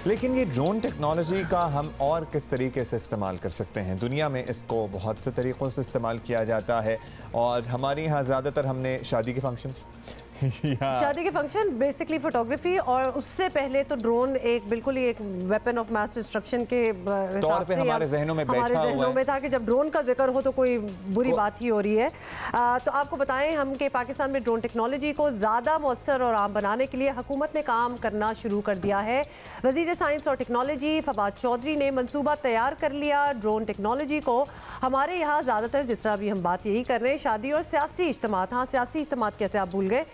लेकिन ये drone technology का हम और किस तरीके से इस्तेमाल कर सकते हैं? दुनिया में इसको बहुत से तरीक़ों से इस्तेमाल किया जाता है और हमारे यहाँ ज़्यादातर हमने शादी के फंक्शंस शादी के फंक्शन, बेसिकली फोटोग्राफी, और उससे पहले तो ड्रोन एक बिल्कुल ही एक वेपन ऑफ मास डिस्ट्रक्शन के तौर पे हमारे जहनों में बैठा हुआ है। था कि जब ड्रोन का जिक्र हो तो कोई बुरी बात ही हो रही है। तो आपको बताएं हम कि पाकिस्तान में ड्रोन टेक्नोलॉजी को ज़्यादा मौसर और आम बनाने के लिए हुकूमत ने काम करना शुरू कर दिया है। वज़ीर साइंस और टेक्नोलॉजी फवाद चौधरी ने मनसूबा तैयार कर लिया। ड्रोन टेक्नोलॉजी को हमारे यहाँ ज़्यादातर, जिस तरह अभी हम बात यही कर रहे हैं, शादी और सियासी इज्तिमात, हाँ सियासी इज्तिमात कैसे आप भूल गए,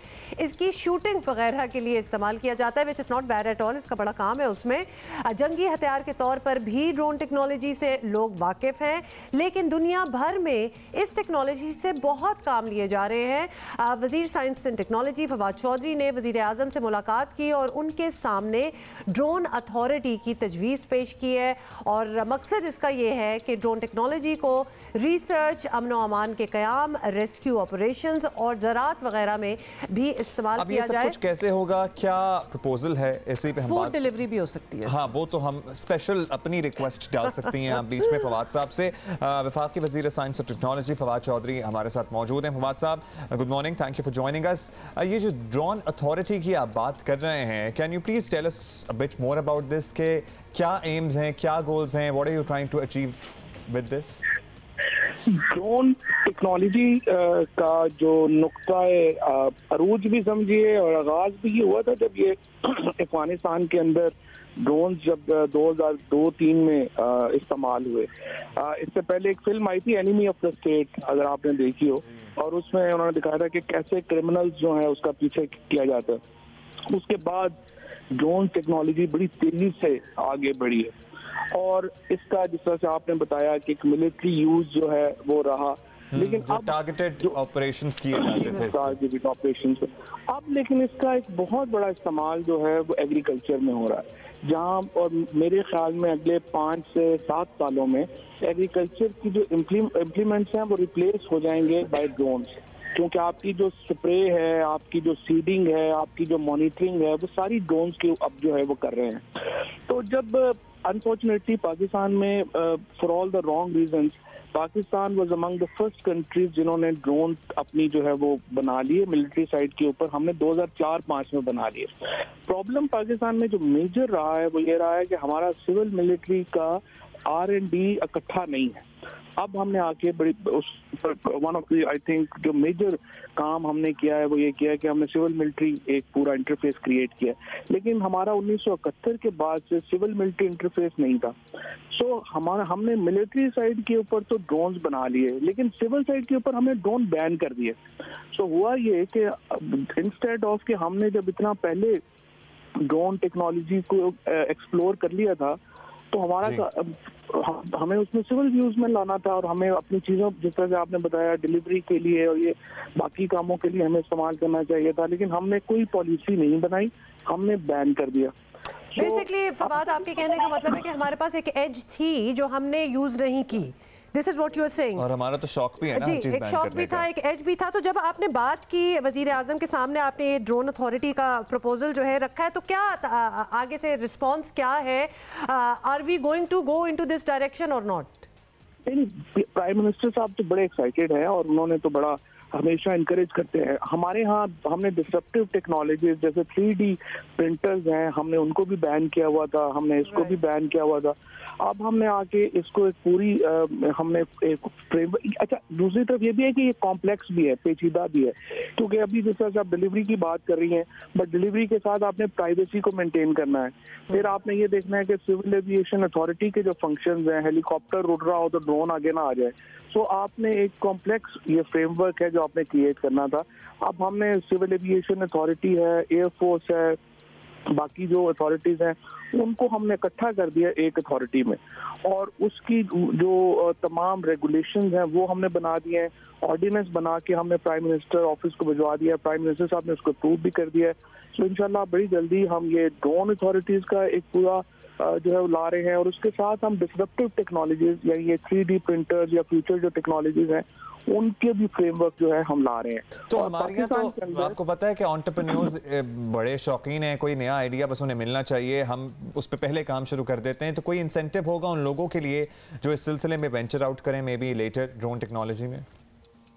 इसकी शूटिंग वगैरह के लिए इस्तेमाल किया जाता है, which is not bad at all. इसका बड़ा काम है उसमें। जंगी हथियार के तौर पर भी ड्रोन टेक्नोलॉजी से लोग वाकिफ़ हैं, लेकिन दुनिया भर में इस टेक्नोलॉजी से बहुत काम लिए जा रहे हैं। वज़ीर science and technology Fawad Chaudhry ने वज़ीर आज़म से मुलाकात की और उनके सामने ड्रोन अथॉरिटी की तजवीज़ पेश की है। और मकसद इसका ये है कि ड्रोन टेक्नोलॉजी को रिसर्च, अमन व अमान के क़याम, रेस्क्यू ऑपरेशंस और ज़राअत वगैरह में भी इस्तेमाल किया जाए। कुछ कैसे होगा, क्या प्रपोजल है, इसी पे हम फूड डिलीवरी भी हो सकती है। हाँ, वो तो हम स्पेशल अपनी रिक्वेस्ट डाल सकती हैं आप बीच में फवाद साहब से। वफाकी वज़ीर साइंस और टेक्नोलॉजी फवाद चौधरी हमारे साथ मौजूद हैं। फवाद साहब, good morning, thank you for joining us. ये जो ड्रोन अथॉरिटी की आप बात कर रहे हैं, can you please tell us a bit more about this, के क्या एम्स हैं, क्या गोल्स हैं, what are you trying to achieve with this? Drone technology का जो नुक्ता अरूज भी समझिए और आगाज भी ये हुआ था जब ये अफगानिस्तान के अंदर ड्रोन जब 2002-03 में इस्तेमाल हुए। इससे पहले एक फिल्म आई थी एनिमी ऑफ द स्टेट, अगर आपने देखी हो, और उसमें उन्होंने दिखाया था कि कैसे क्रिमिनल्स जो है उसका पीछे किया जाता है। उसके बाद ड्रोन टेक्नोलॉजी बड़ी तेजी से आगे बढ़ी है और इसका, जिस तरह से आपने बताया कि एक मिलिट्री यूज जो है वो रहा, लेकिन अब टारगेटेड ऑपरेशंस किए जाते थे, टारगेटेड ऑपरेशंस। अब लेकिन इसका एक बहुत बड़ा इस्तेमाल जो है वो एग्रीकल्चर में हो रहा है, जहां, और मेरे ख्याल में अगले 5 से 7 सालों में एग्रीकल्चर की जो इम्प्लीमेंट्स हैं वो रिप्लेस हो जाएंगे बाय ड्रोन्स, क्योंकि आपकी जो स्प्रे है, आपकी जो सीडिंग है, आपकी जो मॉनिटरिंग है, वो सारी ड्रोन्स के अब जो है वो कर रहे हैं। तो जब अनफॉर्चुनेटली पाकिस्तान में for all the wrong reasons, Pakistan was among the first countries जिन्होंने ड्रोन अपनी जो है वो बना लिए मिलिट्री साइड के ऊपर। हमने 2004-05 में बना लिए। प्रॉब्लम पाकिस्तान में जो मेजर रहा है वो ये रहा है कि हमारा सिविल मिलिट्री का R&D इकट्ठा नहीं है। अब हमने आके बड़ी one of the, I think, जो मेजर काम हमने किया है वो ये किया है कि हमने सिविल मिलिट्री एक पूरा इंटरफेस क्रिएट किया, लेकिन हमारा 1971 के बाद से सिविल मिलिट्री इंटरफेस नहीं था। सो हमने मिलिट्री साइड के ऊपर तो ड्रोन्स बना लिए, लेकिन सिविल साइड के ऊपर हमने ड्रोन बैन कर दिए। सो हुआ ये कि इंस्टेड ऑफ कि हमने जब इतना पहले ड्रोन टेक्नोलॉजी को एक्सप्लोर कर लिया था, तो हमें उसमें सिविल यूज में लाना था और हमें अपनी चीज़ों, जिस तरह से आपने बताया, डिलीवरी के लिए और ये बाकी कामों के लिए हमें इस्तेमाल करना चाहिए था, लेकिन हमने कोई पॉलिसी नहीं बनाई, हमने बैन कर दिया। बेसिकली फवाद, आपके कहने का मतलब है कि हमारे पास एक एज थी जो हमने यूज नहीं की। This is what you are saying. और हमारा तो शौक भी है ना, जी, एक शौक भी था, एक एज भी था। तो जब आपने बात की वजीर आजम के सामने, आपने ये ड्रोन अथॉरिटी का प्रपोजल जो है रखा है, तो क्या आगे से रिस्पांस क्या है? Are we going to go into this direction और नॉट? प्राइम मिनिस्टर साहब तो बड़े एक्साइटेड हैं और उन्होंने तो बड़ा हमेशा इनकरेज करते हैं। हमारे यहाँ हमने डिसरप्टिव टेक्नोलॉजीज जैसे 3D प्रिंटर्स हैं, हमने उनको भी बैन किया हुआ था, हमने इसको भी बैन किया हुआ था। अब हमने आके इसको एक पूरी हमने एक फ्रेमवर्क। अच्छा, दूसरी तरफ ये भी है कि ये कॉम्प्लेक्स भी है, पेचीदा भी है, क्योंकि अभी जिस तरह से आप डिलीवरी की बात कर रही हैं, बट डिलीवरी के साथ आपने प्राइवेसी को मेंटेन करना है। फिर आपने ये देखना है कि सिविल एविएशन अथॉरिटी के जो फंक्शंस हैं, हेलीकॉप्टर उड़ रहा हो तो ड्रोन आगे ना आ जाए। सो आपने एक कॉम्प्लेक्स ये फ्रेमवर्क है जो आपने क्रिएट करना था। अब हमने सिविल एविएशन अथॉरिटी है, एयरफोर्स है, बाकी जो अथॉरिटीज हैं, उनको हमने इकट्ठा कर दिया एक अथॉरिटी में, और उसकी जो तमाम रेगुलेशंस हैं वो हमने बना दिए हैं। ऑर्डिनेंस बना के हमने प्राइम मिनिस्टर ऑफिस को भिजवा दिया, प्राइम मिनिस्टर साहब ने उसको अप्रूव भी कर दिया है। सो इंशाल्लाह बड़ी जल्दी हम ये ड्रोन अथॉरिटीज का एक पूरा जो है वो ला रहे हैं, और उसके साथ हम डिसरप्टिव टेक्नोलॉजीज, यानी ये 3D प्रिंटर्स या फ्यूचर जो टेक्नोलॉजीज हैं, उनके भी फ्रेमवर्क जो है हम ला रहे हैं। तो हमारे यहाँ तो आपको पता है कि एंटरप्रेन्योर्स बड़े शौकीन हैं, कोई नया आइडिया बस उन्हें मिलना चाहिए, हम उस पर पहले काम शुरू कर देते हैं। तो कोई इंसेंटिव होगा उन लोगों के लिए जो इस सिलसिले में वेंचर आउट करें maybe later drone technology में?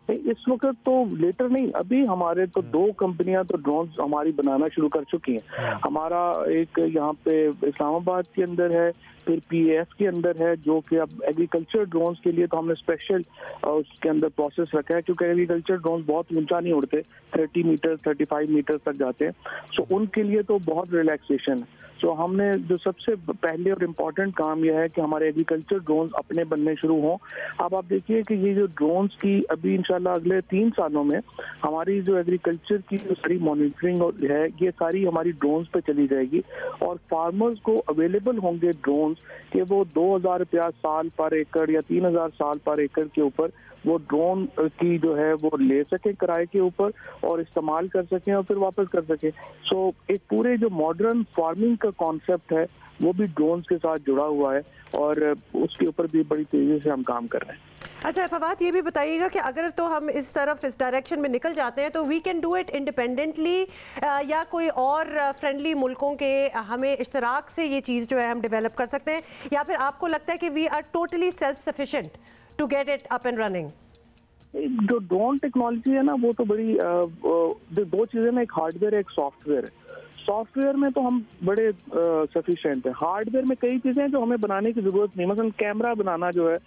इस वक्त तो लेटर नहीं, अभी हमारे तो 2 कंपनियां तो ड्रोन हमारी बनाना शुरू कर चुकी हैं। हमारा एक यहाँ पे इस्लामाबाद के अंदर है, फिर PAF के अंदर है, जो कि अब एग्रीकल्चर ड्रोन्स के लिए तो हमने स्पेशल उसके अंदर प्रोसेस रखा है, क्योंकि एग्रीकल्चर ड्रोन्स बहुत ऊंचा नहीं उड़ते, 30 मीटर 35 मीटर तक जाते हैं। सो उनके लिए तो बहुत रिलैक्सेशन है। तो हमने जो सबसे पहले और इम्पोर्टेंट काम यह है कि हमारे एग्रीकल्चर ड्रोन्स अपने बनने शुरू हों। अब आप देखिए कि ये जो ड्रोन्स की अभी इंशाल्लाह अगले 3 सालों में हमारी जो एग्रीकल्चर की जो सारी मॉनिटरिंग है, ये सारी हमारी ड्रोन्स पे चली जाएगी और फार्मर्स को अवेलेबल होंगे ड्रोन्स कि वो 2000 रुपया साल पर एकड़ या 3000 साल पर एकड़ के ऊपर वो ड्रोन की जो है वो ले सकें किराए के ऊपर और इस्तेमाल कर सकें और फिर वापस कर सकें। सो एक पूरे जो मॉडर्न फार्मिंग का कॉन्सेप्ट है वो भी ड्रोन्स के साथ जुड़ा हुआ है और उसके ऊपर भी बड़ी तेजी से हम काम कर रहे हैं। अच्छा फवाद, ये भी बताइएगा कि अगर तो हम इस तरफ इस डायरेक्शन में निकल जाते हैं तो we can do it independently या कोई और फ्रेंडली मुल्कों के हमें इश्तराक से ये चीज़ जो है हम डेवलप कर सकते हैं, या फिर आपको लगता है कि we are totally self sufficient to get it up and running? जो ड्रोन टेक्नोलॉजी है ना वो तो बड़ी 2 चीज़ें ना, एक हार्डवेयर है एक सॉफ्टवेयर है। सॉफ्टवेयर में तो हम बड़े सफिशिएंट हैं, हार्डवेयर में कई चीज़ें हैं जो हमें बनाने की ज़रूरत नहीं, मतलब कैमरा बनाना जो है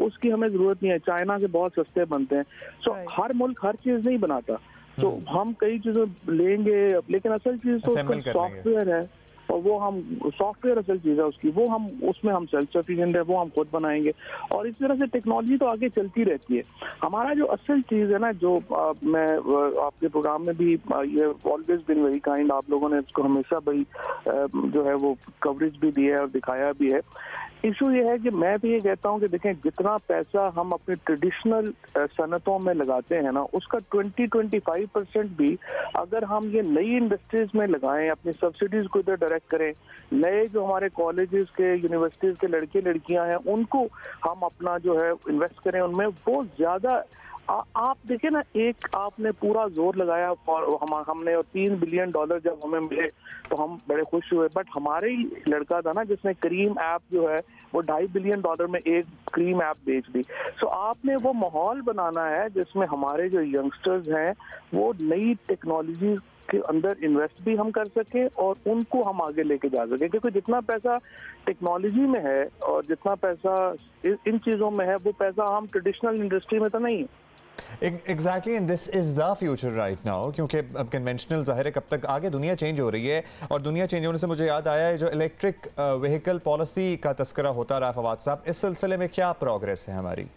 उसकी हमें ज़रूरत नहीं है, चाइना के बहुत सस्ते बनते हैं। सो हर मुल्क हर चीज़ नहीं बनाता, तो हम कई चीज़ें लेंगे, लेकिन असल चीज़ तो उसका सॉफ्टवेयर है और वो हम सॉफ्टवेयर असल चीज़ है उसकी, वो हम उसमें हम सेल्फ सफिशिएंट है, वो हम खुद बनाएंगे और इस तरह से टेक्नोलॉजी तो आगे चलती रहती है। हमारा जो असल चीज़ है ना, जो मैं आपके प्रोग्राम में भी ये ऑलवेज बिन वेरी काइंड, आप लोगों ने इसको हमेशा भाई जो है वो कवरेज भी दी है और दिखाया भी है। इशू ये है कि मैं भी ये कहता हूँ कि देखें, जितना पैसा हम अपने ट्रेडिशनल सनतों में लगाते हैं ना, उसका 20-25% भी अगर हम ये नई इंडस्ट्रीज में लगाएं, अपनी सब्सिडीज को इधर डायरेक्ट करें, नए जो हमारे कॉलेजेस के यूनिवर्सिटीज के लड़के लड़कियां हैं उनको हम अपना जो है इन्वेस्ट करें उनमें, वो ज़्यादा आप देखिए ना, एक आपने पूरा जोर लगाया और हमने और $3 बिलियन जब हमें मिले तो हम बड़े खुश हुए, बट हमारे ही लड़का था ना जिसने क्रीम ऐप जो है वो $2.5 बिलियन में एक क्रीम ऐप बेच दी। सो आपने वो माहौल बनाना है जिसमें हमारे जो यंगस्टर्स हैं वो नई टेक्नोलॉजी के अंदर इन्वेस्ट भी हम कर सकें और उनको हम आगे लेके जा सकें, क्योंकि जितना पैसा टेक्नोलॉजी में है और जितना पैसा इन चीज़ों में है वो पैसा हम ट्रेडिशनल इंडस्ट्री में तो नहीं है। Exactly, and this is the future right now, क्योंकि अब कन्वेंशनल ज़ाहिर है कब तक आगे दुनिया चेंज हो रही है, और दुनिया चेंज होने से मुझे याद आया है जो इलेक्ट्रिक व्हीकल पॉलिसी का तस्करा होता रहा फवाद साहब, इस सिलसिले में क्या प्रोग्रेस है हमारी?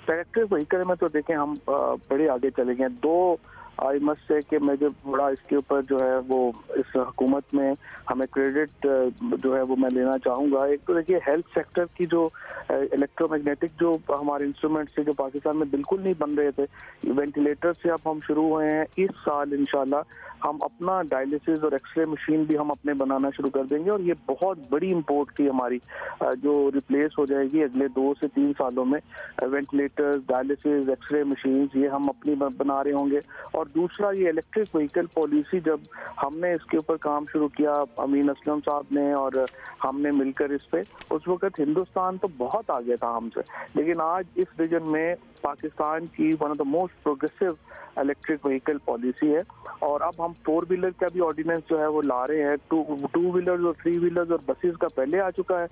इलेक्ट्रिक व्हीकल में तो देखें हम बड़े आगे चले गए। 2 आई मस्ट से कि मैं जो बड़ा इसके ऊपर जो है वो इस हुकूमत में हमें क्रेडिट जो है वो मैं लेना चाहूँगा। एक तो देखिए हेल्थ सेक्टर की जो इलेक्ट्रोमैग्नेटिक जो हमारे इंस्ट्रूमेंट्स थे जो पाकिस्तान में बिल्कुल नहीं बन रहे थे, वेंटिलेटर से अब हम शुरू हुए हैं। इस साल इंशाल्लाह हम अपना डायलिसिस और एक्सरे मशीन भी हम अपने बनाना शुरू कर देंगे और ये बहुत बड़ी इंपोर्ट की हमारी जो रिप्लेस हो जाएगी अगले 2 से 3 सालों में। वेंटिलेटर्स, डायलिसिस, एक्सरे मशीन ये हम अपनी बना रहे होंगे। और दूसरा ये इलेक्ट्रिक व्हीकल पॉलिसी, जब हमने इसके ऊपर काम शुरू किया अमीन असलम साहब ने और हमने मिलकर इस पे, उस वक्त हिंदुस्तान तो बहुत आगे था हमसे, लेकिन आज इस रीजन में पाकिस्तान की one of the most progressive electric vehicle policy है। और अब हम 4 व्हीलर का भी ऑर्डिनेंस जो है वो ला रहे हैं। 2 व्हीलर्स और 3 व्हीलर्स और बसेस का पहले आ चुका है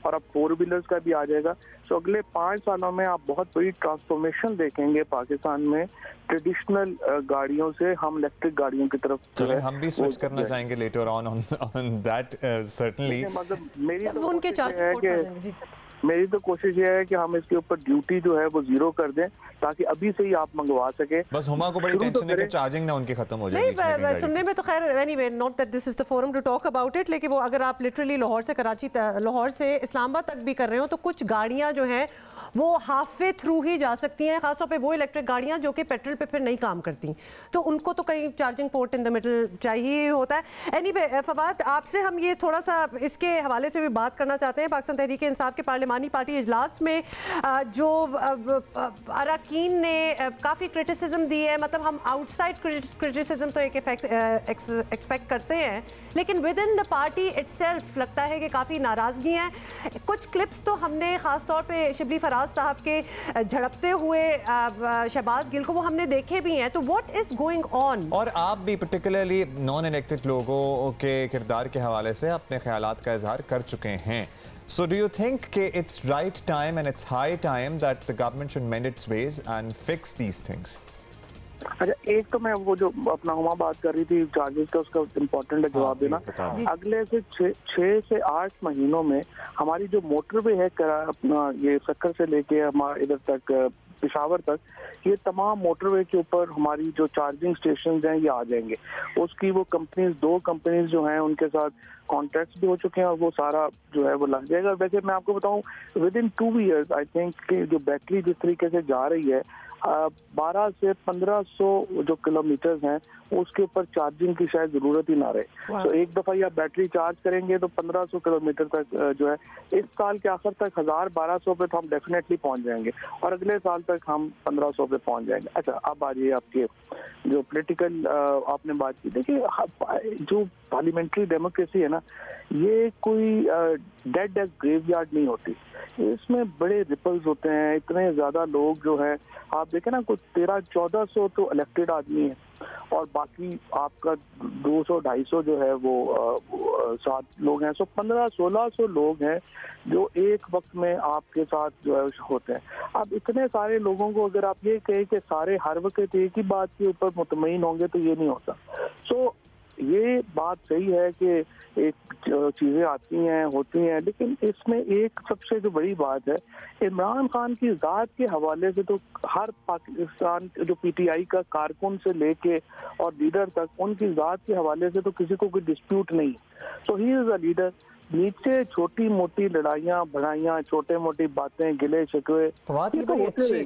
और अब 4 व्हीलर्स का भी आ जाएगा। तो अगले 5 सालों में आप बहुत बड़ी ट्रांसफॉर्मेशन देखेंगे पाकिस्तान में ट्रेडिशनल गाड़ियों से हम इलेक्ट्रिक गाड़ियों की तरफ। चलिए हम भी स्विच करना चाहेंगे लेटर ऑन दैट सर्टेनली। मतलब मेरी तो कोशिश ये है कि हम इसके ऊपर ड्यूटी जो है वो 0 कर दें ताकि अभी से ही आप मंगवा सके। बस हुमा को बड़ी टेंशन है कि चार्जिंग ना उनकी खत्म हो जाए। नहीं, सुनने में तो खैर anyway not that this is the forum to talk about it, लेकिन वो अगर आप लिटरली लाहौर से कराची, लाहौर से इस्लामाबाद तक भी कर रहे हो तो कुछ गाड़ियां जो हैं वो हाफ वे थ्रू ही जा सकती हैं, खासतौर पे वो इलेक्ट्रिक गाड़ियां जो कि पेट्रोल पे फिर नहीं काम करती, तो उनको तो कहीं charging port in the middle चाहिए होता है। एनीवे फवाद, आपसे हम ये थोड़ा सा इसके हवाले से भी बात करना चाहते हैं। पाकिस्तान तहरीक इंसाफ के पार्लिमानी पार्टी इजलास में जो अरकान ने काफ़ी क्रिटिसिज्म दी है, मतलब हम आउटसाइड क्रिटिसिज्म तो एक एक्सपेक्ट करते हैं, लेकिन with in the party itself लगता है कि काफ़ी नाराज़गी है। कुछ क्लिप्स तो हमने ख़ास तौर पे शिबली फराज साहब के झड़पते हुए शहबाज गिल को वो हमने देखे भी हैं, तो व्हाट इज गोइंग ऑन? और आप भी पर्टिकुलरली नॉन इलेक्टेड लोगों के किरदार के हवाले से अपने ख्यालात का इजहार कर चुके हैं। So do you think कि it's right time and it's high time that the government should mend its ways and fix these things? अच्छा, एक तो मैं वो जो अपना हुमा बात कर रही थी चार्जेस का, उसका इम्पोर्टेंट है जवाब देना। अगले से 6 से 8 महीनों में हमारी जो मोटरवे है अपना ये सक्कर से लेके हमारे इधर तक पेशावर तक, ये तमाम मोटरवे के ऊपर हमारी जो चार्जिंग स्टेशन हैं ये आ जाएंगे। उसकी वो कंपनीज 2 कंपनीज जो हैं उनके साथ कॉन्ट्रैक्ट्स भी हो चुके हैं और वो सारा जो है वो लग जाएगा। वैसे मैं आपको बताऊं, with in 2 years I think कि जो बैटरी जिस तरीके से जा रही है 12 से 1500 जो किलोमीटर हैं उसके ऊपर चार्जिंग की शायद जरूरत ही ना रहे। तो एक दफा या बैटरी चार्ज करेंगे तो 1500 किलोमीटर तक जो है इस साल के आखिर तक 1000-1200 पे तो हम डेफिनेटली पहुंच जाएंगे और अगले साल तक हम 1500 पे पहुंच जाएंगे। अच्छा, अब आ जाइए आपके जो पॉलिटिकल आपने बात की। देखिए, जो पार्लियामेंट्री डेमोक्रेसी है ना, ये कोई डेड एज ग्रेवयार्ड नहीं होती। इसमें बड़े रिपल्स होते हैं, इतने ज्यादा लोग जो है, आप देखें ना, कुछ 1300-1400 तो इलेक्टेड आदमी है और बाकी आपका 200-250 जो है वो 7 लोग हैं। 1500-1600 लोग हैं जो एक वक्त में आपके साथ जो है होते हैं। अब इतने सारे लोगों को अगर आप ये कहें कि सारे हर वक्त एक ही बात के ऊपर मुतमईन होंगे तो ये नहीं होता। सो ये बात सही है कि एक चीज़ें आती हैं होती हैं, लेकिन इसमें एक सबसे जो बड़ी बात है, इमरान खान की ज़ात के हवाले से तो हर पाकिस्तान जो पीटीआई का कारकुन से लेके और लीडर तक, उनकी ज़ात के हवाले से तो किसी को कोई डिस्प्यूट नहीं। सो ही इज़ अ लीडर। नीचे छोटी मोटी लड़ाइयाँ बढ़ाइयाँ, छोटे मोटी बातें, गिले शिकवे, ये तो अच्छी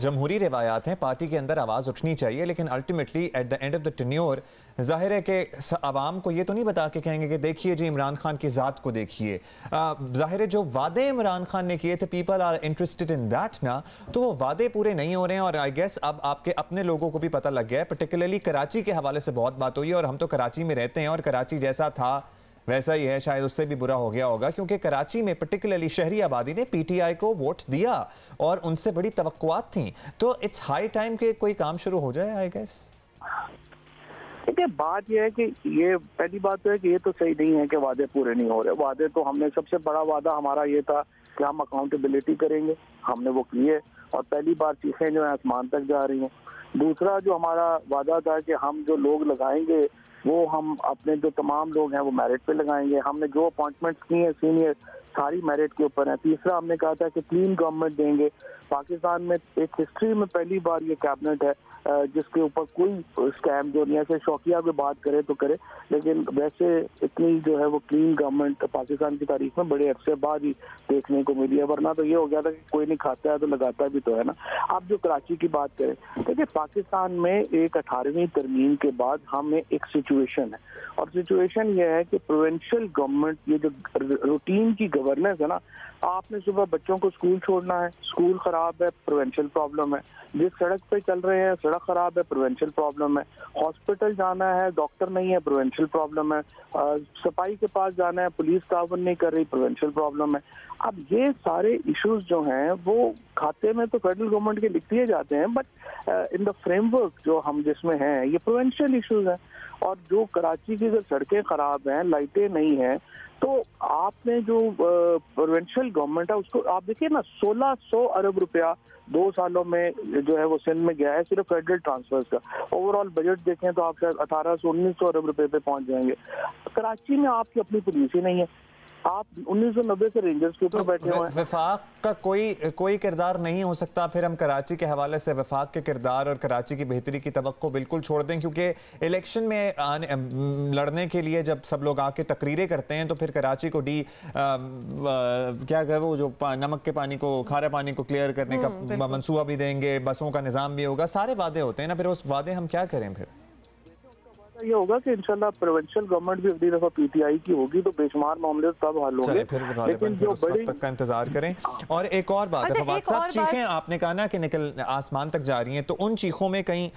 जमहूरी रिवायात हैं, पार्टी के अंदर आवाज़ उठनी चाहिए, लेकिन ultimately at the end of the tenure जाहिर है कि आवाम को ये तो नहीं बता के कहेंगे कि देखिए जी इमरान खान की ज़ात को देखिए। जाहिर है जो वादे इमरान खान ने किए थे, people are interested in that ना, तो वो वादे पूरे नहीं हो रहे हैं। और आई गेस अब आपके अपने लोगों को भी पता लग गया है, पर्टिकुलरली कराची के हवाले से बहुत बात हुई है और हम तो कराची में रहते हैं और कराची जैसा था वैसा ही है, शायद उससे भी बुरा हो गया होगा, क्योंकि कराची में पर्टिकुलरली शहरी आबादी ने पीटीआई को वोट दिया और उनसे बड़ी तवक्कुआत थी। तो इट्स हाई टाइम के कोई काम शुरू हो जाए आई गेस। देखिए, बात यह है कि ये पहली बात तो है कि ये तो सही नहीं है कि वादे पूरे नहीं हो रहे। वादे तो हमने, सबसे बड़ा वादा हमारा ये था कि हम अकाउंटेबिलिटी करेंगे, हमने वो किए और पहली बार चीखें जो है आसमान तक जा रही हैं। दूसरा जो हमारा वादा था कि हम जो लोग लगाएंगे वो हम अपने जो तमाम लोग हैं वो मेरिट पे लगाएंगे। हमने जो अपॉइंटमेंट्स की हैं सीनियर सारी मेरिट के ऊपर है। तीसरा हमने कहा था कि क्लीन गवर्नमेंट देंगे। पाकिस्तान में एक हिस्ट्री में पहली बार ये कैबिनेट है जिसके ऊपर कोई स्कैम जो नहीं है, शौकिया पे बात करे तो करे, लेकिन वैसे इतनी जो है वो क्लीन गवर्नमेंट पाकिस्तान की तारीख में बड़े अरसे बाद ही देखने को मिली है। वरना तो ये हो गया था कि कोई नहीं खाता है तो लगाता भी तो है ना। अब जो कराची की बात करें, देखिए पाकिस्तान में एक 18वीं तरमीम के बाद हमें एक सिचुएशन है और सिचुएशन ये है कि प्रोविंशियल गवर्नमेंट, ये जो रूटीन की गवर्नेंस है ना, आपने सुबह बच्चों को स्कूल छोड़ना है, स्कूल खराब है, प्रोविंशियल प्रॉब्लम है। जिस सड़क पे चल रहे हैं सड़क खराब है, प्रोविंशियल प्रॉब्लम है। हॉस्पिटल जाना है, डॉक्टर नहीं है, प्रोविंशियल प्रॉब्लम है। सफाई के पास जाना है, पुलिस तावन नहीं कर रही, प्रोविंशियल प्रॉब्लम है। अब ये सारे इश्यूज जो हैं वो खाते में तो फेडरल गवर्नमेंट के लिख दिए जाते हैं, बट इन द फ्रेमवर्क जो हम जिसमें हैं ये प्रोविंशियल इश्यूज हैं। और जो कराची की जो सड़कें खराब हैं, लाइटें नहीं हैं, तो आपने जो प्रोविंशियल गवर्नमेंट है उसको आप देखिए ना, 1600 अरब रुपया 2 सालों में जो है वो सिंध में गया है सिर्फ फेडरल ट्रांसफर्स का। ओवरऑल बजट देखें तो आप शायद 1800-1900 अरब रुपए पे पहुंच जाएंगे। कराची में आपकी अपनी पुलिस ही नहीं है, आप 1990 से रेंजर्स के ऊपर बैठे हुए हैं। वफाक का कोई किरदार नहीं हो सकता। फिर हम कराची के हवाले से वफाक के किरदार और कराची की बेहतरी की तवक्को बिल्कुल छोड़ दें, क्योंकि इलेक्शन में लड़ने के लिए जब सब लोग आके तकरीरें करते हैं तो फिर कराची को क्या कहे वो जो नमक के पानी को, खारे पानी को क्लियर करने का मंसूबा भी देंगे, बसों का निज़ाम भी होगा, सारे वादे होते हैं ना। फिर उस वादे हम क्या करें? फिर ये होगा कि इंशाल्लाह प्रोविंशियल गवर्नमेंट भी अगली दफा पीटीआई की होगी तो बेशुमार मामले तब हल होंगे। लेकिन जो उस वक्त तक का इंतजार करें। और एक और बात है, फवाद साहब, चीखें आपने कहा ना कि निकल आसमान तक जा रही हैं, तो उन चीखों में कहीं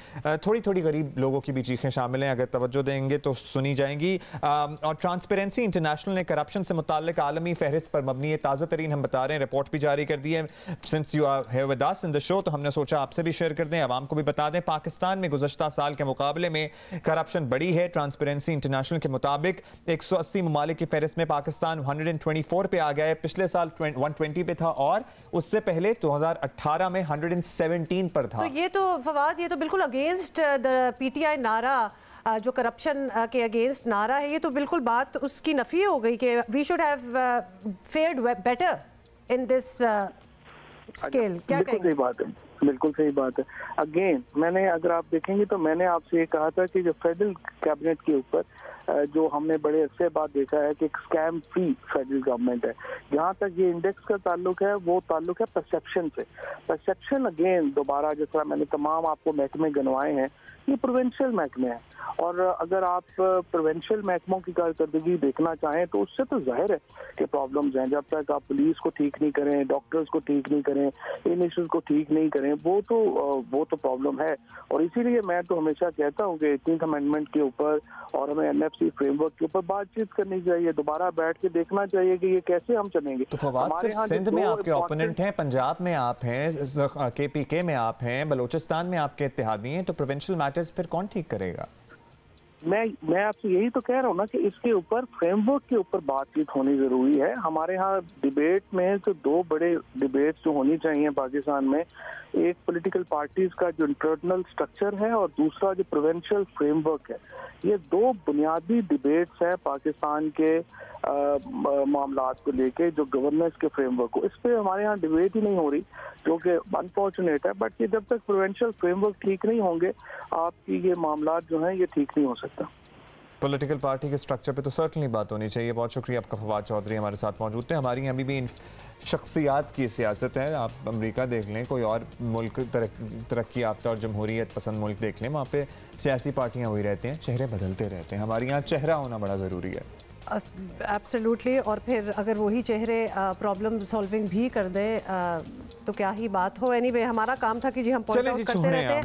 थोड़ी थोड़ी गरीब लोगों की भी चीखें शामिल हैं। अगर तवज्जो देंगे तो सुनी जाएंगी। और ट्रांसपेरेंसी इंटरनेशनल ने करप्शन से मुताल्लिक आलमी फहरिस्त पर मबनी है, ताज़ा तरीन हम बता रहे हैं, रिपोर्ट भी जारी कर दी है। Since you are here with us in the show, तो हमने सोचा आपसे भी शेयर कर दें, आवाम को भी बता दें। पाकिस्तान में गुज़श्ता साल के मुकाबले में करप्शन बढ़ी है। ट्रांसपेरेंसी इंटरनेशनल के मुताबिक 180 ममालिक की फहरिस्त में पाकिस्तान 124 पे आ गया है। पिछले साल 120 पे था और उससे पहले 2018 में 117 पर था। तो ये तो फवाद, ये तो बिल्कुल अगेंस्ट द पीटीआई नारा, जो करप्शन के अगेंस्ट नारा है, ये तो बिल्कुल बात उसकी नफी हो गई कि we should have fared better in this scale. क्या कहेंगे? सही बात है, बिल्कुल सही बात है। अगेन मैंने, अगर आप देखेंगे तो मैंने आपसे ये कहा था कि जो फेडरल कैबिनेट के ऊपर जो हमने बड़े अरसे बाद देखा है कि एक स्कैम फ्री फेडरल गवर्नमेंट है। जहाँ तक ये इंडेक्स का ताल्लुक है, वो ताल्लुक है परसेप्शन से। परसेप्शन अगेन दोबारा, जिस तरह मैंने तमाम आपको महकमे गिनवाए हैं, ये प्रोविंशियल महकमे हैं। और अगर आप प्रोविंशियल महकमों की कारकर्दगी देखना चाहें तो उससे तो जाहिर है कि प्रॉब्लम्स हैं। जब तक आप पुलिस को ठीक नहीं करें, डॉक्टर्स को ठीक नहीं करें, इन इश्यूज को ठीक नहीं करें, वो तो प्रॉब्लम है। और इसीलिए मैं तो हमेशा कहता हूँ कि 18th अमेंडमेंट के ऊपर और हमें एनएफसी फ्रेमवर्क के ऊपर बातचीत करनी चाहिए, दोबारा बैठ के देखना चाहिए कि ये कैसे हम चलेंगे। तो फवाद, सिर्फ सिंध में आपके ओपोनेंट हैं, पंजाब में आप हैं, KPK में आप हैं, बलोचिस्तान में आपके इत्तेहादी हैं, तो प्रोविंशियल मैटर्स फिर कौन ठीक करेगा? मैं आपसे यही तो कह रहा हूँ ना कि इसके ऊपर फ्रेमवर्क के ऊपर बातचीत होनी जरूरी है। हमारे यहाँ डिबेट में तो दो बड़े डिबेट्स जो होनी चाहिए पाकिस्तान में, एक पॉलिटिकल पार्टीज का जो इंटरनल स्ट्रक्चर है और दूसरा जो प्रोविंशियल फ्रेमवर्क है। ये दो बुनियादी डिबेट्स हैं पाकिस्तान के मामलात को लेके, जो गवर्नेंस के फ्रेमवर्क को, इस पे हमारे यहाँ डिबेट ही नहीं हो रही, जो कि अनफॉर्चुनेट है। बट ये जब तक प्रोविंशियल फ्रेमवर्क ठीक नहीं होंगे, आपकी ये मामलात जो हैं ये ठीक नहीं हो सकता। पॉलिटिकल पार्टी के स्ट्रक्चर पे तो सर्टनली बात होनी चाहिए। बहुत शुक्रिया आपका, फवाद चौधरी हमारे साथ मौजूद थे। हमारी अभी भी शख्सियात की सियासत है। आप अमेरिका देख लें, कोई और मुल्क तरक्की याफ्ता और जमहूरियत पसंद मुल्क देख लें, वहाँ पे सियासी पार्टियाँ वही रहती हैं, चेहरे बदलते रहते हैं। हमारे यहाँ चेहरा होना बड़ा ज़रूरी है। एब्सोल्युटली। और फिर अगर वही चेहरे प्रॉब्लम सॉल्विंग भी कर दें तो क्या ही बात हो। एनीवे, हमारा काम था कि जी हम पॉइंट आउट करते रहते हैं।